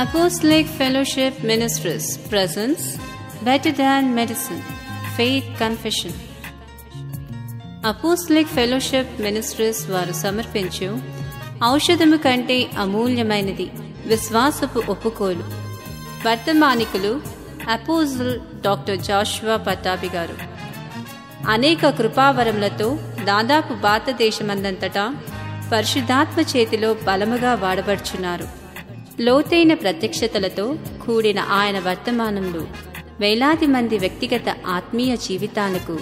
Apostolic Fellowship Ministries presents Better Than Medicine, Faith Confession. Apostolic Fellowship Ministries వారు సమర్పించు ఔషధము కంటే అమూల్యమైనది విశ్వాసపు ఒప్పుకోలు. వర్తమానికులు అపోజిల్ డాక్టర్ జాషువా పట్టాభి గారు. అనేక కృపావరములతో దాదాపు భారతదేశమందంతటా పరిశుద్ధాత్మ చేతిలో బలముగా వాడబడుచున్నారు. లోతైన ప్రత్యక్షతలతో కూడిన ఆయన వర్తమానంలో వేలాది మంది వ్యక్తిగత ఆత్మీయ జీవితాలకు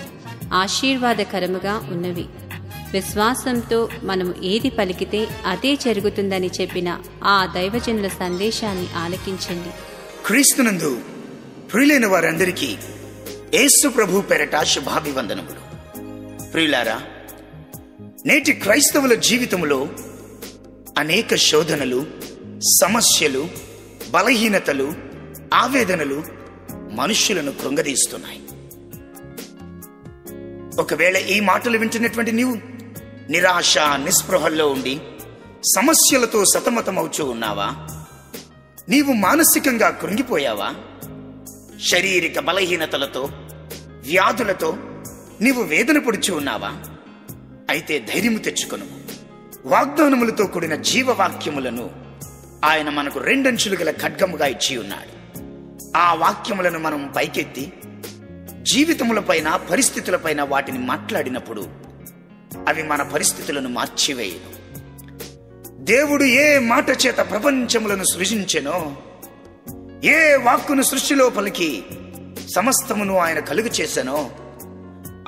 ఆశీర్వాదకరముగా ఉన్నవి. విశ్వాసంతో మనము ఏది పలికితే అదే జరుగుతుందని చెప్పిన ఆ దైవజనుల సందేశాన్ని ఆలకించండి. క్రీస్తునందు ప్రియులైన వారందరికీ యేసు ప్రభు పేరట శుభాభివందనములు. ప్రియులారా, నేటి క్రైస్తవుల జీవితంలో అనేక శోధనలు, సమస్యలు, బలహీనతలు, ఆవేదనలు మనుష్యులను కృంగదీస్తున్నాయి. ఒకవేళ ఈ మాటలు వింటున్నటువంటి నీవు నిరాశ, నిస్పృహల్లో ఉండి సమస్యలతో సతమతమవుచూ ఉన్నావా? నీవు మానసికంగా కృంగిపోయావా? శారీరక బలహీనతలతో, వ్యాధులతో నీవు వేదన పడుచు ఉన్నావా? అయితే ధైర్యము తెచ్చుకొను. వాగ్దానములతో కూడిన జీవవాక్యములను ఆయన మనకు రెండంచులు గల ఖడ్గముగా ఇచ్చి ఉన్నాడు. ఆ వాక్యములను మనం పైకెత్తి జీవితములపైన, పరిస్థితులపైన వాటిని మాట్లాడినప్పుడు అవి మన పరిస్థితులను మార్చివేయను. దేవుడు ఏ మాట చేత ప్రపంచములను సృజించెనో, ఏ వాక్కును సృష్టిలో పలికి సమస్తమును ఆయన కలుగు చేసెనో,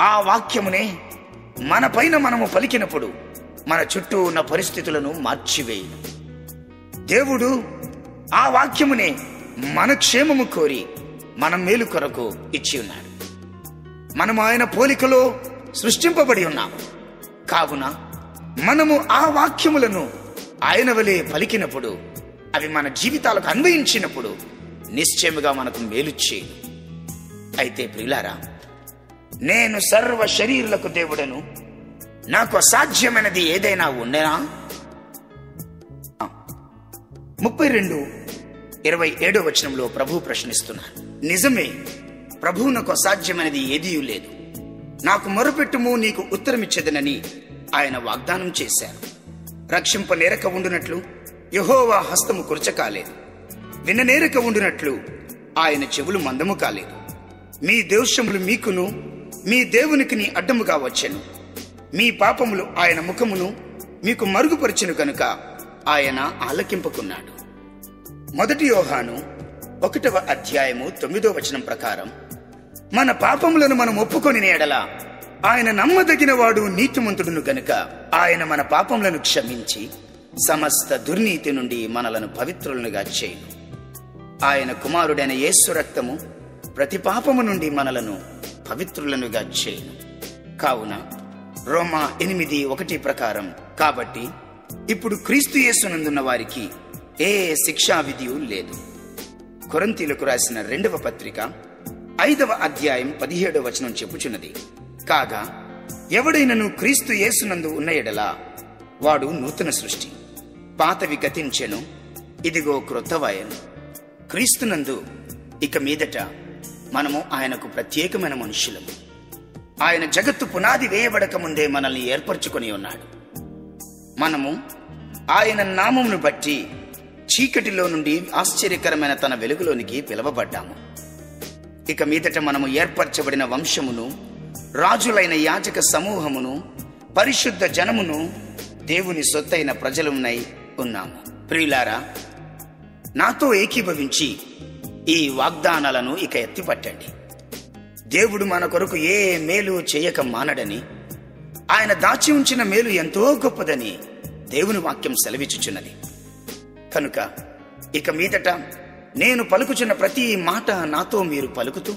ఆ వాక్యమునే మన పైన మనము పలికినప్పుడు మన చుట్టూ ఉన్న పరిస్థితులను మార్చివేయను. దేవుడు ఆ వాక్యమునే మన క్షేమము కోరి మన మేలు కొరకు ఇచ్చి ఉన్నాడు. మనము ఆయన పోలికలో సృష్టింపబడి ఉన్నాము. కావున మనము ఆ వాక్యములను ఆయన వలె పలికినప్పుడు, అవి మన జీవితాలకు అన్వయించినప్పుడు నిశ్చయముగా మనకు మేలు చేయను. అయితే ప్రియులారా, నేను సర్వ శరీరులకు దేవుడను, నాకు అసాధ్యమైనది ఏదైనా ఉండేనా? 32:27 వచనంలో ప్రభు ప్రశ్నిస్తున్నారు. నిజమే, ప్రభువు నాకు అసాధ్యమైనది ఏదీ లేదు. నాకు మొరపెట్టుము, నీకు ఉత్తరమిచ్చేదనని ఆయన వాగ్దానం చేశారు. రక్షింపనేరక ఉండునట్లు యెహోవా హస్తము కురచకాలేదు, విననేరక ఉండునట్లు ఆయన చెవులు మందము కాలేదు. మీ దోషములు మీకును మీ దేవునికి అడ్డముగా వచ్చెను. మీ పాపములు ఆయన ముఖమును మీకు మరుగుపరిచెను గనుక ఆయన ఆలకింపకున్నాడు. 1 యోహాను 1:9 వచనం ప్రకారం మన పాపములను మనం ఒప్పుకొని ఎడల ఆయన నమ్మదగిన వాడు, నీతిమంతుడును గనుక ఆయన మన పాపములను క్షమించి సమస్త దుర్నీతి నుండి మనలను పవిత్రులనుగా చేయును. ఆయన కుమారుడైన యేసు రక్తము ప్రతి పాపము నుండి మనలను పవిత్రులనుగా చేయును. కావున రోమా 8:1 ప్రకారం, కాబట్టి ఇప్పుడు క్రీస్తు యేసునందున్న వారికి ఏ శిక్షా విధియు లేదు. కొరింథీయులకు రాసిన 2వ పత్రిక 5వ అధ్యాయం 17వ వచనం చెప్పుచున్నది, కాగా ఎవడైనను క్రీస్తు యేసునందు ఉన్న ఎడల వాడు నూతన సృష్టి, పాతవి గతించెను, ఇదిగో క్రొత్తవాయెను. క్రీస్తునందు ఇక మీదట మనము ఆయనకు ప్రత్యేకమైన మనుషులము. ఆయన జగత్తు పునాది వేయబడక ముందే మనల్ని ఏర్పరచుకొని ఉన్నాడు. మనము ఆయన నామమును బట్టి చీకటిలో నుండి ఆశ్చర్యకరమైన తన వెలుగులోనికి పిలవబడ్డాము. ఇక మీదట మనము ఏర్పరచబడిన వంశమును, రాజులైన యాజక సమూహమును, పరిశుద్ధ జనమును, దేవుని సొత్తైన ప్రజలునై ఉన్నాము. ప్రియులారా, నాతో ఏకీభవించి ఈ వాగ్దానాలను ఇక ఎత్తిపట్టండి. దేవుడు మన కొరకు ఏ మేలు చేయక మానడని, ఆయన దాచి ఉంచిన మేలు ఎంతో గొప్పదని దేవుని వాక్యం సెలవిచ్చుచున్నది. కనుక ఇక మీదట నేను పలుకుచున్న ప్రతి మాట నాతో మీరు పలుకుతూ,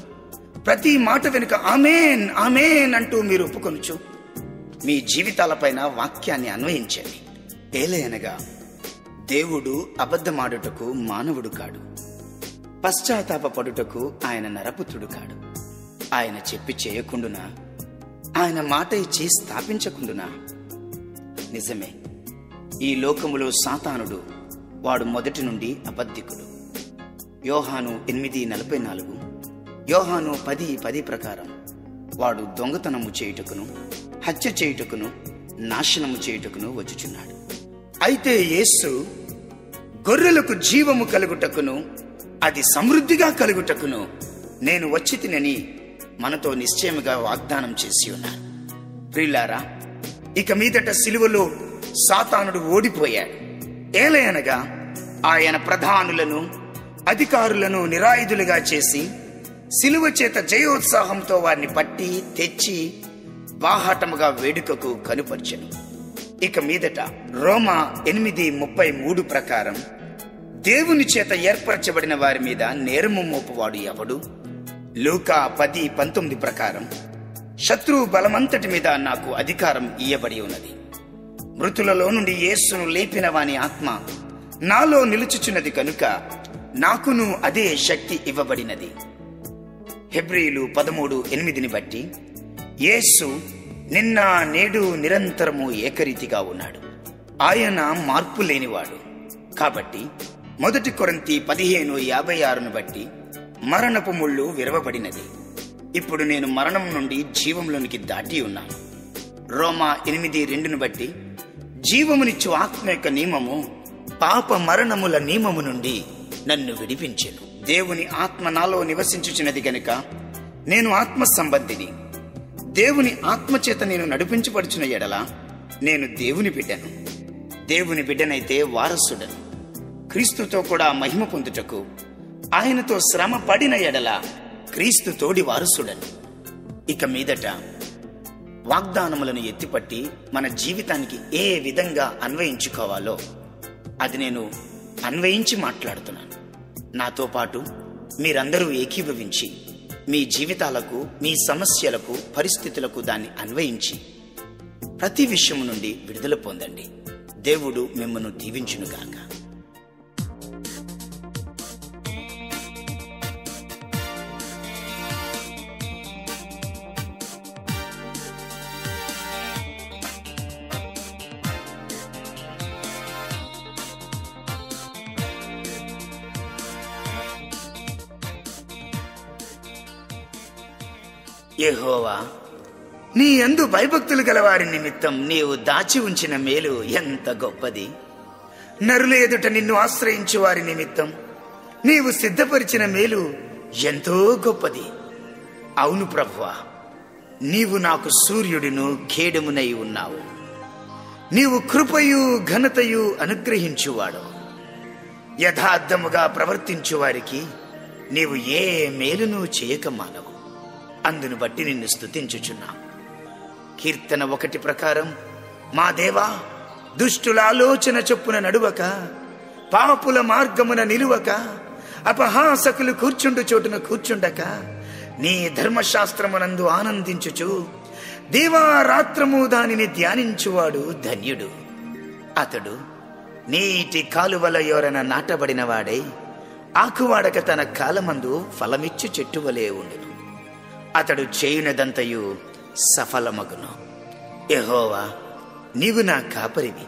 ప్రతి మాట వెనుక ఆమేన్ ఆమేన్ అంటూ మీరు ఒప్పుకొనుచు మీ జీవితాలపైన వాక్యాన్ని అన్వయించండి. ఏలయనగా దేవుడు అబద్ధమాడుటకు మానవుడు కాడు, పశ్చాత్తాపపడుటకు ఆయన నరపుత్రుడు కాడు. ఆయన చెప్పి చేయకుండునా, ఆయన మాట ఇచ్చి స్థాపించకుండునా? నిజమే, ఈ లోకములో సాతానుడు వాడు మొదటి నుండి అబద్ధికుడు. యోహాను 8:44, యోహాను 10:10 ప్రకారం వాడు దొంగతనము చేయుటకును, హత్య చేయుటకును, నాశనము చేయుటకును వచ్చుచున్నాడు. అయితే యేసు గొర్రెలకు జీవము కలుగుటకును, అది సమృద్ధిగా కలుగుటకును నేను వచ్చి తినని మనతో నిశ్చయముగా వాగ్దానం చేసి ఉన్నారు. ప్రియులారా, ఇక మీదట సిలువలో సాతానుడు ఓడిపోయాడు. ఏలయనగా ఆయన ప్రధానులను, అధికారులను నిరాయుధులుగా చేసి సిలువ చేత జయోత్సాహంతో వారిని పట్టి తెచ్చి బాహాటముగా వేడుకకు కనుపర్చెను. ఇక మీదట రోమా 8:33 ప్రకారం దేవుని చేత ఏర్పరచబడిన వారి మీద నేరము మోపువాడు ఎవడు? లూకా 10:19 ప్రకారం శత్రువు బలమంతటి మీద నాకు అధికారం ఇయ్యబడి ఉన్నది. మృతులలో నుండి యేసును లేపిన వాని ఆత్మ నాలో నిలుచుచున్నది కనుక నాకును అదే శక్తి ఇవ్వబడినది. హెబ్రీయులు 13:8 బట్టి యేసు నిన్న నేడు నిరంతరము ఏకరీతిగా ఉన్నాడు. ఆయన మార్పు లేనివాడు. కాబట్టి 1 కొరింథీ 15:56 బట్టి మరణపు ముళ్ళు విరవబడినది. ఇప్పుడు నేను మరణం నుండి జీవంలోనికి దాటి ఉన్నాను. రోమా 8:2 బట్టి జీవమునిచ్చు ఆత్మ యొక్క నియమము పాప మరణముల నియమము నుండి నన్ను విడిపించెను. దేవుని ఆత్మ నాలో నివసించుచున్నది గనుక నేను ఆత్మ సంబంధిని. దేవుని ఆత్మ చేత నేను నడిపించబడుచున్న ఎడల నేను దేవుని బిడ్డను. దేవుని బిడ్డనైతే వారసుడను. క్రీస్తుతో కూడా మహిమ పొందుటకు ఆయనతో శ్రమ పడిన ఎడల క్రీస్తు తోడి వారసుడను. ఇక మీదట వాగ్దానములను ఎత్తిపట్టి మన జీవితానికి ఏ విధంగా అన్వయించుకోవాలో అది నేను అన్వయించి మాట్లాడుతున్నాను. నాతో పాటు మీరందరూ ఏకీభవించి మీ జీవితాలకు, మీ సమస్యలకు, పరిస్థితులకు దాన్ని అన్వయించి ప్రతి విషయము నుండి విడుదల పొందండి. దేవుడు మిమ్మల్ని దీవించునుగాక. యెహోవా, నీ యందు భయభక్తులు గలవారి నిమిత్తం నీవు దాచి ఉంచిన మేలు ఎంత గొప్పది. నరుల ఎదుట నిన్ను ఆశ్రయించు వారి నిమిత్తం నీవు సిద్ధపరిచిన మేలు ఎంతో గొప్పది. అవును ప్రభువా, నీవు నాకు సూర్యుడును ఖేడమునై ఉన్నావు. నీవు కృపయు ఘనతయు అనుగ్రహించువాడు. యథార్థముగా ప్రవర్తించు వారికి నీవు ఏ మేలును చేయక మానవు. అందును బట్టి నిన్ను స్తుతించుచున్నా. కీర్తన 1 ప్రకారం, మా దేవా, దుష్టుల ఆలోచన చొప్పున నడువక, పాపుల మార్గమున నిలువక, అపహాసకులు కూర్చుండు చోటున కూర్చుండక, నీ ధర్మశాస్త్రమునందు ఆనందించుచు దీవారాత్రము దానిని ధ్యానించువాడు ధన్యుడు. అతడు నీటి కాలువల యోరన నాటబడిన వాడై ఆకువాడక తన కాలమందు ఫలమిచ్చు చెట్టు వలె ఉండును. అతడు చేయునదంతయు సఫలమగును. యెహోవా, నీవు నా కాపరివి.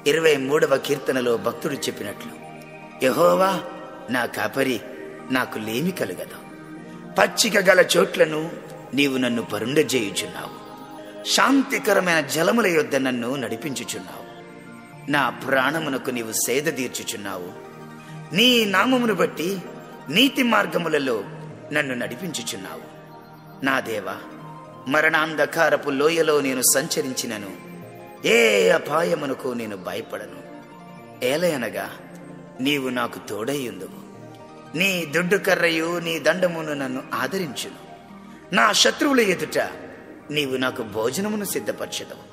23వ కీర్తనలో భక్తుడు చెప్పినట్లు, యెహోవా నా కాపరి, నాకు లేమి కలుగదు. పచ్చిక గల చోట్లను నీవు నన్ను పరుండజేయుచున్నావు. శాంతికరమైన జలముల యొద్ద నన్ను నడిపించుచున్నావు. నా ప్రాణమునకు నీవు సేద తీర్చుచున్నావు. నీ నామమును బట్టి నీతి మార్గములలో నన్ను నడిపించుచున్నావు. నా దేవా, మరణాంధకారపు లోయలో నేను సంచరించినను ఏ అపాయమునకు నేను భయపడను. ఏలయనగా నీవు నాకు తోడైయుందువు. నీ దుడ్డు కర్రయు నీ దండమును నన్ను ఆదరించును. నా శత్రువుల ఎదుట నీవు నాకు భోజనమును సిద్ధపరచెదవు.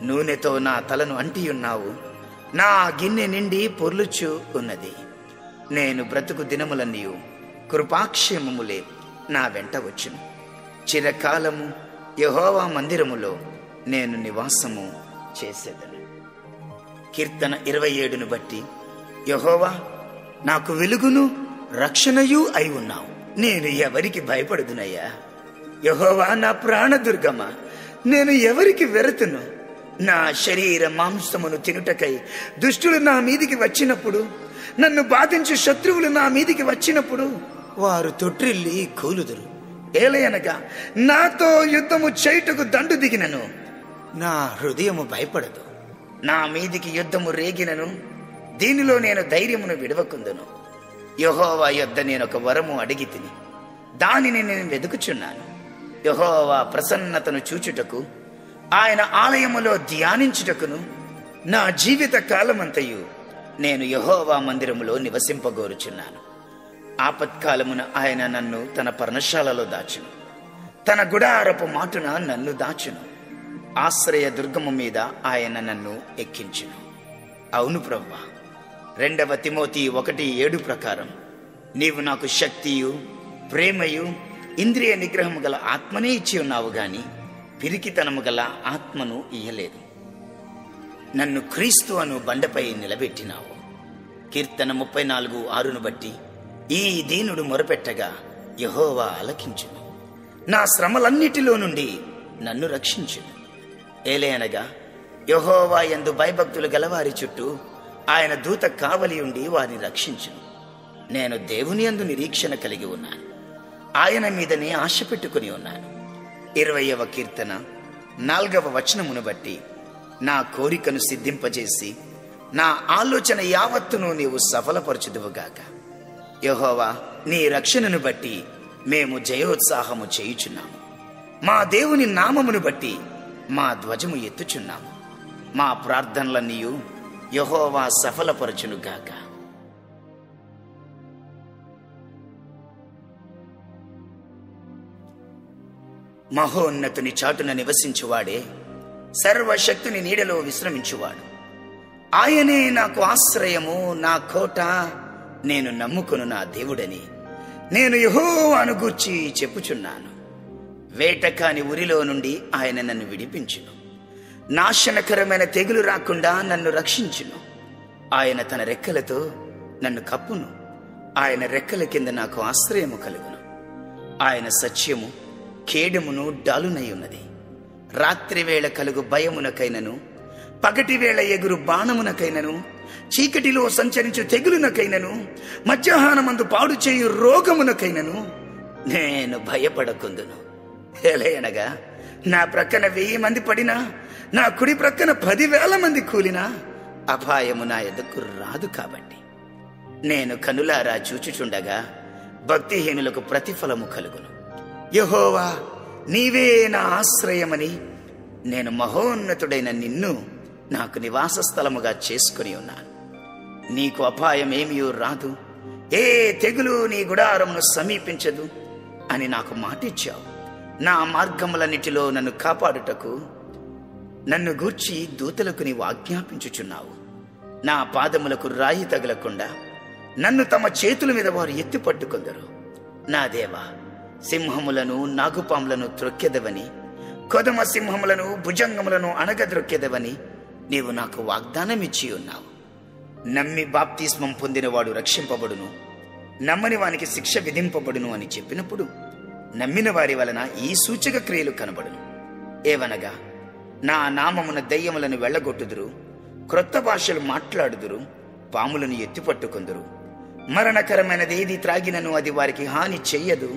నూనెతో నా తలను అంటియున్నావు. నా గిన్నె నిండి పొర్లుచు ఉన్నది. నేను బ్రతుకు దినములన్నీయు కృపాక్షేమములే నా వెంట వచ్చును. చిరకాలము యెహోవా మందిరములో నేను నివాసము చేసేదను. కీర్తన 27ను బట్టి, యెహోవా నాకు వెలుగును రక్షణయు అయి ఉన్నావు. నేను ఎవరికి భయపడుదునయ్యా? యెహోవా నా ప్రాణదుర్గమ, నేను ఎవరికి వెరతును? నా శరీర మాంసమును తినుటకై దుష్టులు నా మీదికి వచ్చినప్పుడు నన్ను బాధించు శత్రువులు నా మీదికి వచ్చినప్పుడు వారు తొట్టిల్లి కూలుదురు. ఏలయనగా నాతో యుద్ధము చేయుటకు దండు దిగినను నా హృదయము భయపడదు. నా మీదికి యుద్ధము రేగినను దీనిలో నేను ధైర్యమును విడవకుందును. యెహోవా యొద్ద నేనొక వరము అడిగి తిని దానిని నేను వెదుకుచున్నాను. యెహోవా ప్రసన్నతను చూచుటకు, ఆయన ఆలయములో ధ్యానించుటకును నా జీవిత కాలమంతయు నేను యెహోవా మందిరములో నివసింపగోరుచున్నాను. ఆపత్కాలమున ఆయన నన్ను తన పర్ణశాలలో దాచును, తన గుడారపు మాటున నన్ను దాచును. ఆశ్రయ దుర్గము మీద ఆయన నన్ను ఎక్కించును. అవును ప్రభువా, 2 తిమోతి 1:7 ప్రకారం నీవు నాకు శక్తియు ప్రేమయు ఇంద్రియ నిగ్రహము గల ఆత్మనే ఇచ్చి ఉన్నావు గాని పిరికితనము గల ఆత్మను ఇయ్యలేదు. నన్ను క్రీస్తు అను బండపై నిలబెట్టినావు. కీర్తన 34:6 బట్టి ఈ దీనుడు మొరపెట్టగా యెహోవా ఆలకించును, నా శ్రమలన్నిటిలో నుండి నన్ను రక్షించును. ఏలయనగా యెహోవా యందు భయభక్తులు గలవారి చుట్టూ ఆయన దూత కావలి ఉండి వారిని రక్షించును. నేను దేవుని యందు నిరీక్షణ కలిగి ఉన్నాను, ఆయన మీదనే ఆశ పెట్టుకుని ఉన్నాను. 20వ కీర్తన 4వ వచనమును బట్టి నా కోరికను సిద్ధింపజేసి నా ఆలోచన యావత్తును నీవు సఫలపరచుదువుగాక. యెహోవా, నీ రక్షణను బట్టి మేము జయోత్సాహము చేయుచున్నాము. మా దేవుని నామమును బట్టి మా ధ్వజము ఎత్తుచున్నాము. మా ప్రార్థనలన్నీయు యెహోవా సఫలపరచునుగాక. మహోన్నతుని చాటున నివసించువాడే సర్వశక్తుని నీడలో విశ్రమించువాడు. ఆయనే నాకు ఆశ్రయము, నా కోట, నేను నమ్ముకును నా దేవుడని నేను యెహోవాను గూర్చి చెప్పుచున్నాను. వేటకాని ఉరిలో నుండి ఆయన నన్ను విడిపించును. నాశనకరమైన తెగులు రాకుండా నన్ను రక్షించును. ఆయన తన రెక్కలతో నన్ను కప్పును. ఆయన రెక్కల కింద నాకు ఆశ్రయము కలుగును. ఆయన సత్యము కేడమును డాలునై ఉన్నది. రాత్రి వేళ కలుగు భయమునకైనను, పగటి వేళ ఎగురు బాణమునకైనను, చీకటిలో సంచరించు తెగులునకైనను, మధ్యాహ్నమందు పాడు చేయు రోగమునకైనను నేను భయపడకుందును. ఎలయనగా నా ప్రక్కన 1000 మంది పడినా, నా కుడి ప్రక్కన 10,000 మంది కూలినా అపాయము నా ఎదుకు రాదు. కాబట్టి నేను కనులారా చూచుచుండగా భక్తిహీనులకు ప్రతిఫలము కలుగును. యెహోవా, నీవే నా ఆశ్రయమని నేను మహోన్నతుడైన నిన్ను నాకు నివాస స్థలముగా చేసుకుని ఉన్నాను. నీకు అపాయం ఏమీ రాదు, ఏ తెగులు నీ గుడారమును సమీపించదు అని నాకు మాటిచ్చావు. నా మార్గములన్నిటిలో నన్ను కాపాడుటకు నన్ను గూర్చి దూతలకు నీవు ఆజ్ఞాపించుచున్నావు. నా పాదములకు రాయి తగలకుండా నన్ను తమ చేతుల మీద వారు ఎత్తి పట్టుకొందరు. నా దేవా, సింహములను నాగుపాములను త్రొక్కెదవని, కొదమ సింహములను భుజంగములను అణగద్రొక్కెదవని నీవు నాకు వాగ్దానమిచ్చి ఉన్నావు. నమ్మి బాప్తిస్మం పొందినవాడు రక్షింపబడును, నమ్మని వానికి శిక్ష విధింపబడును అని చెప్పినప్పుడు నమ్మిన వారి వలన ఈ సూచక క్రియలు కనబడును. ఏవనగా నా నామమున దయ్యములను వెళ్ళగొట్టుదురు, క్రొత్త భాషలు మాట్లాడుదురు, పాములను ఎత్తిపట్టుకొందురు, మరణకరమైనదేది త్రాగినను అది వారికి హాని చెయ్యదు,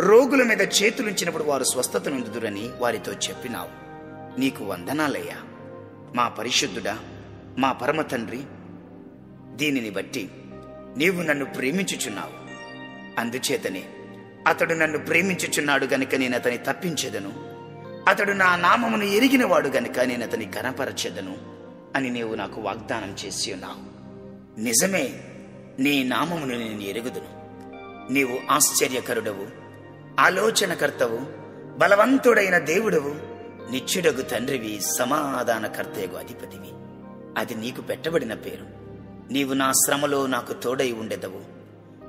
రోగుల మీద చేతులుంచినప్పుడు వారు స్వస్థత నొందుదురని వారితో చెప్పినావు. నీకు వందనాలయ్యా. మా పరిశుద్ధుడా, మా పరమ తండ్రి, దీనిని బట్టి నీవు నన్ను ప్రేమించుచున్నావు. అందుచేతనే అతడు నన్ను ప్రేమించుచున్నాడు గనుక నేను అతని తప్పించెదను. అతడు నా నామమును ఎరిగినవాడు గనుక నేను అతని ఘనపరచెదను అని నీవు నాకు వాగ్దానం చేసి ఉన్నావు. నిజమే, నీ నామమును నేను ఎరుగుదును. నీవు ఆశ్చర్యకరుడవు, ఆలోచనకర్తవు, బలవంతుడైన దేవుడవు, నిత్యుడగు తండ్రివి, సమాధానకర్తయగు అధిపతివి. అది నీకు పెట్టబడిన పేరు. నీవు నా శ్రమలో నాకు తోడై ఉండెదవు,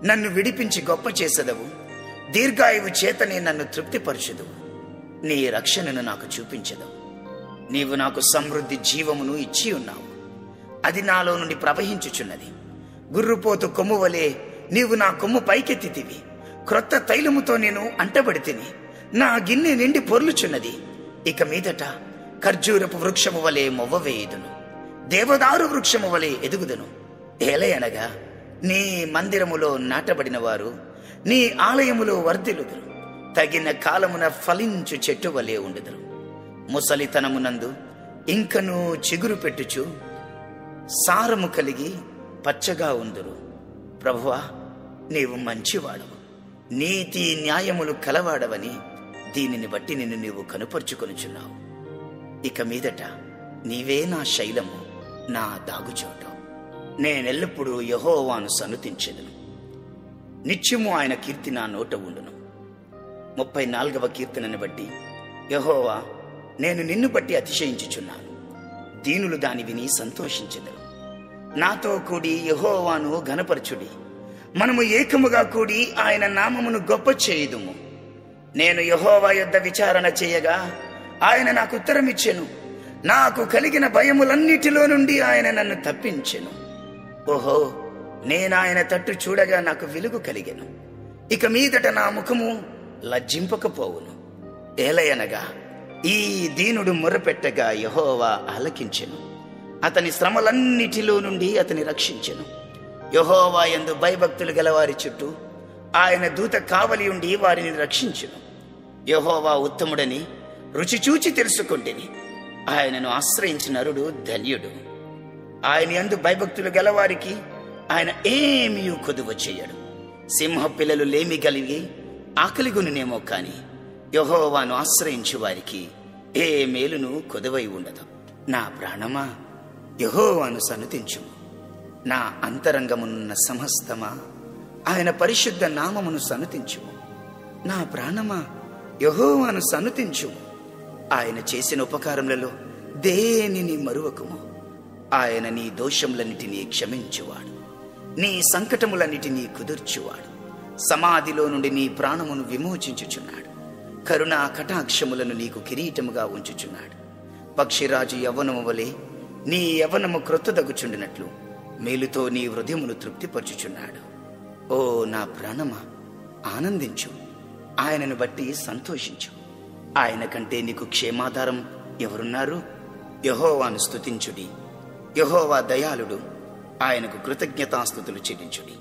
నన్ను విడిపించి గొప్ప చేసెదవు, దీర్ఘాయువు చేతనే నన్ను తృప్తిపరచుదువు, నీ రక్షణను నాకు చూపించెదవు. నీవు నాకు సమృద్ధి జీవమును ఇచ్చి ఉన్నావు, అది నాలో నుండి ప్రవహించుచున్నది. గుర్రుపోతు కొమ్ము వలె నీవు నా కొమ్ము పైకెత్తితివి. క్రొత్త తైలముతో నేను అంటబడి తిని నా గిన్నె నిండి పొర్లుచున్నది. ఇక మీదట ఖర్జూరపు వృక్షము వలె మొవ్వవేయుదును, దేవదారు వృక్షము వలె ఎదుగుదును. ఏలయనగా నీ మందిరములో నాటబడిన వారు నీ ఆలయములో వర్ధిల్లుదురు. తగిన కాలమున ఫలించు చెట్టు వలె ఉండుదురు. ముసలితనమునందు ఇంకను చిగురు పెట్టుచు సారము కలిగి పచ్చగా ఉందురు. ప్రభువా, నీవు మంచివాడవు, నీతి న్యాయములు కలవాడవని దీనిని బట్టి నిన్ను నీవు కనుపరుచుకొనుచున్నావు. ఇక మీదట నీవే నా శైలము, నా దాగుచోటు. నేనెల్లప్పుడూ యెహోవాను సన్నుతించెదను. నిత్యము ఆయన కీర్తి నా నోట ఉండును. 34వ కీర్తనని బట్టి, యెహోవా, నేను నిన్ను బట్టి అతిశయించుచున్నాను. దీనులు దాని విని సంతోషించెదరు. నాతో కూడి యెహోవాను ఘనపరచుడి. మనము ఏకముగా కూడి ఆయన నామమును గొప్ప చేయుదుము. నేను యెహోవా యొద్ద విచారణ చేయగా ఆయన నాకు ఉత్తరమిచ్చెను. నాకు కలిగిన భయములన్నిటిలో నుండి ఆయన నన్ను తప్పించెను. ఓహో, నేనాయన తట్టు చూడగా నాకు వెలుగు కలిగెను. ఇక మీదట నా ముఖము లజ్జింపకపోవును. ఏలయనగా ఈ దీనుడు మొర్రపెట్టగా యెహోవా ఆలకించెను. అతని శ్రమలన్నిటిలో నుండి అతని రక్షించెను. యెహోవా యందు భయభక్తులు గలవారి చుట్టూ ఆయన దూత కావలి ఉండి వారిని రక్షించెను. యెహోవా ఉత్తముడని రుచి చూచి తెలుసుకొంటిని. ఆయనను ఆశ్రయించిన నరుడు ధన్యుడు. ఆయన యందు భయభక్తులు గలవారికి ఆయన ఏమీ కొదువ చేయడు. సింహ పిల్లలు లేమి కలిగి ఆకలిగొనునేమో కాని యెహోవాను ఆశ్రయించు వారికి ఏ మేలును కొదువై ఉండదు. నా ప్రాణమా, యెహోవాను సన్నుతించుము. నా అంతరంగమున్న సమస్తమా, ఆయన పరిశుద్ధ నామమును సన్నుతించుము. నా ప్రాణమా, యెహోవాను సన్నుతించుము. ఆయన చేసిన ఉపకారములలో దేనిని మరువకుము. ఆయన నీ దోషములన్నిటినీ క్షమించువాడు, నీ సంకటములన్నిటినీ కుదుర్చువాడు. సమాధిలో నుండి నీ ప్రాణమును విమోచించుచున్నాడు. కరుణా కటాక్షములను నీకు కిరీటముగా ఉంచుచున్నాడు. పక్షిరాజు యవ్వనము వలె నీ యవ్వనము క్రొత్తదగుచుండినట్లు మేలుతో నీ హృదయమును తృప్తిపరచుచున్నాడు. ఓ నా ప్రాణమా, ఆనందించు, ఆయనను బట్టి సంతోషించు. ఆయన కంటే నీకు క్షేమాధారం ఎవరున్నారు? యెహోవాను స్తుతించుడి. యెహోవా దయాళుడు, ఆయనకు కృతజ్ఞతాస్తుతులు చెల్లించుడి.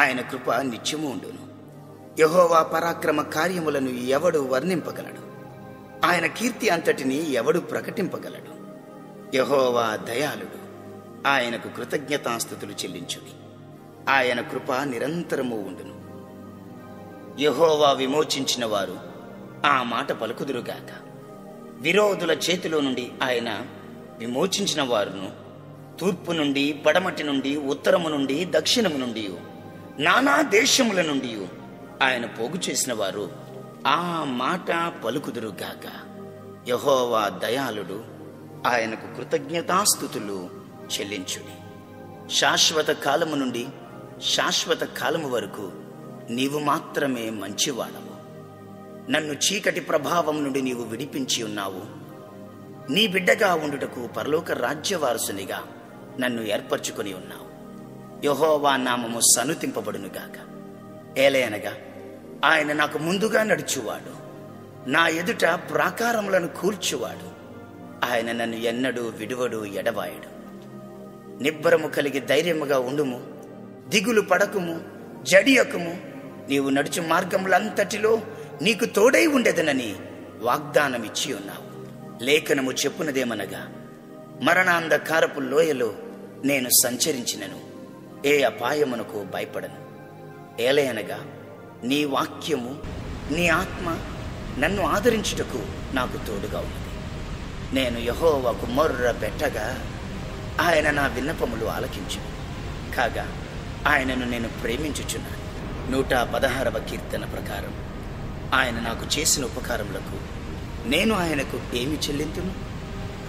ఆయన కృప నిత్యము ఉండును. యెహోవా పరాక్రమ కార్యములను ఎవడు వర్ణింపగలడు? ఆయన కీర్తి అంతటిని ఎవడు ప్రకటింపగలడు? యెహోవా దయాళుడు, ఆయనకు కృతజ్ఞతాస్తుతులు చెల్లించుడి. ఆయన కృప నిరంతరము ఉండును. యెహోవా విమోచించిన వారు ఆ మాట పలుకుదురుగాక. విరోధుల చేతిలో నుండి ఆయన విమోచించిన వారును, తూర్పు నుండి పడమటి నుండి ఉత్తరము నుండి దక్షిణము నుండి నానా దేశముల నుండి ఆయన పోగు చేసిన వారు ఆ మాట పలుకుదురుగాక. యెహోవా దయాళుడు, ఆయనకు కృతజ్ఞతాస్తుతులు చెల్లించుడి. శాశ్వత కాలము నుండి శాశ్వత కాలము వరకు నీవు మాత్రమే మంచివాడవు. నన్ను చీకటి ప్రభావం నుండి నీవు విడిపించి ఉన్నావు. నీ బిడ్డగా ఉండుటకు పరలోక రాజ్యవారసునిగా నన్ను ఏర్పరచుకొని ఉన్నావు. యెహోవా నామము సన్నుతింపబడునుగాక. ఏలయనగా ఆయన నాకు ముందుగా నడుచువాడు, నా ఎదుట ప్రాకారములను కూల్చువాడు. ఆయన నన్ను ఎన్నడూ విడువడు, ఎడబాయడు. నిబ్బరము కలిగి ధైర్యముగా ఉండుము, దిగులు పడకుము, జడియకుము. నీవు నడుచు మార్గములంతటిలో నీకు తోడై ఉండెదనని వాగ్దానమిచ్చి ఉన్నావు. లేఖనము చెప్పునదేమనగా, మరణాంధకారపు లోయలో నేను సంచరించినను ఏ అపాయమునకు భయపడను. ఏలయనగా నీ వాక్యము, నీ ఆత్మ నన్ను ఆదరించుటకు నాకు తోడుగా ఉన్నది. నేను యెహోవాకు మొర్ర పెట్టగా ఆయన నా విన్నపములు ఆలకించు. కాగా ఆయనను నేను ప్రేమించుచున్నాను. 116వ కీర్తన ప్రకారం ఆయన నాకు చేసిన ఉపకారములకు నేను ఆయనకు ఏమి చెల్లింతును?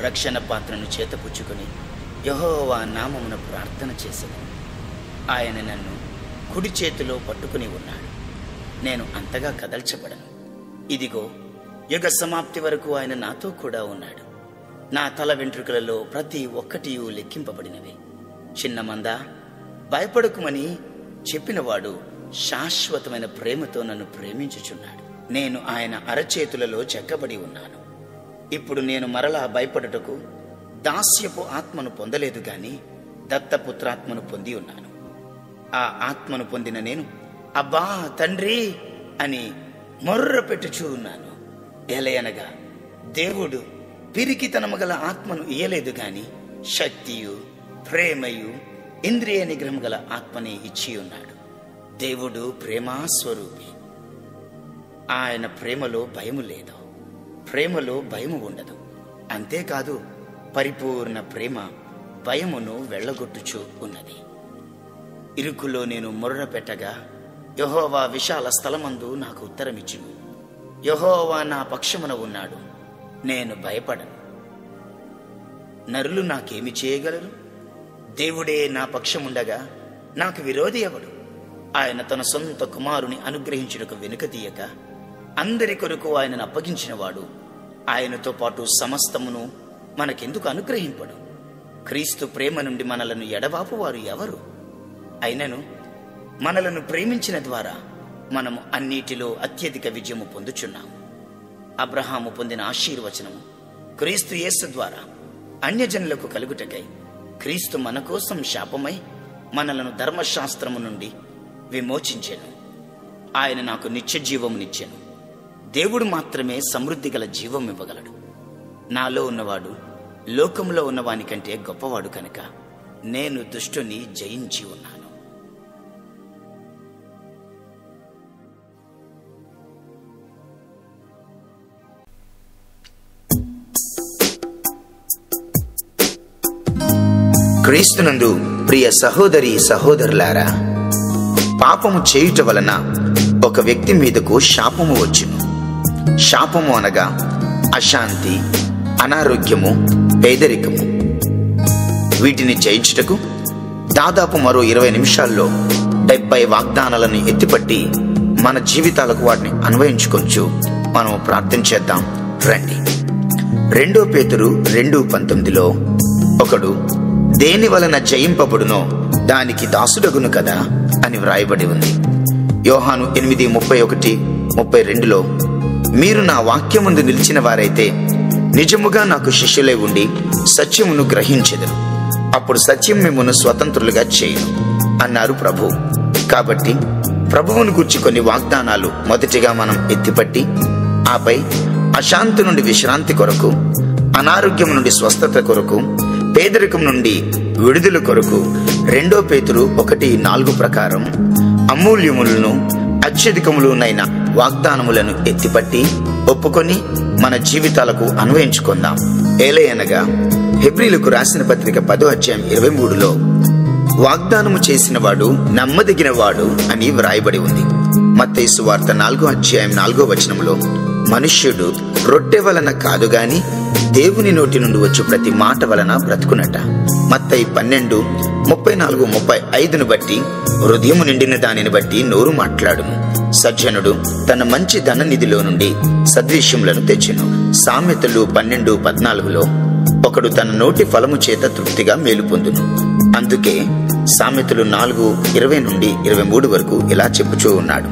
రక్షణ పాత్రను చేతపుచ్చుకొని యెహోవా నామమున ప్రార్థన చేశాను. ఆయన నన్ను కుడి చేతిలో పట్టుకుని ఉన్నాడు. నేను అంతగా కదల్చబడను. ఇదిగో, యుగ సమాప్తి వరకు ఆయన నాతో కూడా ఉన్నాడు. నా తల వెంట్రుకలలో ప్రతి ఒక్కటి లెక్కింపబడినవి. చిన్న మంద, భయపడకుమని చెప్పినవాడు శాశ్వతమైన ప్రేమతో నన్ను ప్రేమించుచున్నాడు. నేను ఆయన అరచేతులలో చెక్కబడి ఉన్నాను. ఇప్పుడు నేను మరలా భయపడుటకు దాస్యపు ఆత్మను పొందలేదు గాని దత్తపుత్రాత్మను పొంది ఉన్నాను. ఆ ఆత్మను పొందిన నేను అబ్బా తండ్రి అని మొర్ర పెట్టుచూ ఉన్నాను. ఎలయనగా దేవుడు పిరికితనము గల ఆత్మను ఇయ్యలేదు గాని శక్తియు ప్రేమయు ఇంద్రియ నిగ్రహం గల ఆత్మని ఇచ్చి ఉన్నాడు. దేవుడు ప్రేమాస్వరూపి. ఆయన ప్రేమలో భయము లేదు, ప్రేమలో భయము ఉండదు. అంతేకాదు పరిపూర్ణ ప్రేమ భయమును వెళ్ళగొట్టుచూ ఉన్నది. ఇరుకులో నేను మొర్ర పెట్టగా యెహోవా విశాల స్థలమందు నాకు ఉత్తరమిచ్చును. యెహోవా నా పక్షమున ఉన్నాడు, నేను భయపడను. నరులు నాకేమి చేయగలరు? దేవుడే నా పక్షముండగా నాకు విరోధి ఎవడు? ఆయన తన సొంత కుమారుని అనుగ్రహించుటకు వెనుక తీయక అందరి కొరకు ఆయనను అప్పగించిన వాడు ఆయనతో పాటు సమస్తమును మనకెందుకు అనుగ్రహింపడు? క్రీస్తు ప్రేమ నుండి మనలను ఎడబాపు వారు ఎవరు? అయినను మనలను ప్రేమించిన ద్వారా మనము అన్నిటిలో అత్యధిక విజయము పొందుచున్నాము. అబ్రహాము పొందిన ఆశీర్వచనము క్రీస్తు యేసు ద్వారా అన్యజనులకు కలుగుటకై క్రీస్తు మన కోసం శాపమై మనలను ధర్మశాస్త్రము నుండి విమోచించెను. ఆయన నాకు నిత్య జీవమునిచ్చెను. దేవుడు మాత్రమే సమృద్ధి గల జీవం ఇవ్వగలడు. నాలో ఉన్నవాడు లోకంలో ఉన్నవాని కంటే గొప్పవాడు కనుక నేను దుష్టుని జయించి ఉన్నాను. క్రీస్తునందు ప్రియ సహోదరి సహోదరులారా, పాపము చేయుట వలన ఒక వ్యక్తి మీదకు శాపము వచ్చును. శాపము అనగా అశాంతి, అనారోగ్యము, పేదరికము. వీటిని జయించుటకు దాదాపు మరో 20 నిమిషాల్లో 70 వాగ్దానాలను ఎత్తిపట్టి మన జీవితాలకు వాటిని అన్వయించుకొంచు మనం ప్రార్థన చేద్దాం రండి. 2 పేతురు 2:19 ఒకడు దేని వలన జయింపబడునో దానికి దాసుడగును కదా అని వ్రాయబడి ఉంది. యోహాను 8:31-32 మీరు నా వాక్యమందు నిలిచిన వారైతే నిజముగా నాకు శిష్యులై ఉండి సత్యమును గ్రహించెదరు, అప్పుడు సత్యం మిమ్మును స్వతంత్రులుగా చేయును అన్నారు ప్రభు. కాబట్టి ప్రభువును గూర్చి కొన్ని వాగ్దానాలు మొదటిగా మనం ఎత్తిపట్టి ఆపై అశాంతి నుండి విశ్రాంతి కొరకు, అనారోగ్యం నుండి స్వస్థత కొరకు, పేదరికం నుండి విడుదల కొరకు 2 పేతురు 1:4 ప్రకారం అమూల్యములను అత్యధికములునైన వాగ్దానములను ఎత్తిపట్టి ఒప్పుకొని మన జీవితాలకు అన్వయించుకుందాం. ఏలయనగా హెబ్రీలకు రాసిన పత్రిక 10:23 వాగ్దానము చేసిన వాడు నమ్మదగిన వాడు అని వ్రాయబడి ఉంది. మత్తయి సువార్త 4:4 మనుష్యుడు రొట్టె వలన కాదు గాని దేవుని నోటి నుండి వచ్చు ప్రతి మాట వలన బ్రతుకునట. మత్తయి 12:34-35 బట్టి హృదయము నిండిన దానిని బట్టి నోరు మాట్లాడును. సజ్జనుడు తన మంచి ధన నిధిలో నుండి సద్విషయములను తెచ్చును. సామెతలు 12:14 ఒకడు తన నోటి ఫలము చేత తృప్తిగా మేలు పొందును. అందుకే సామెతలు 4:20-23 ఇలా చెప్పుచూ ఉన్నాడు,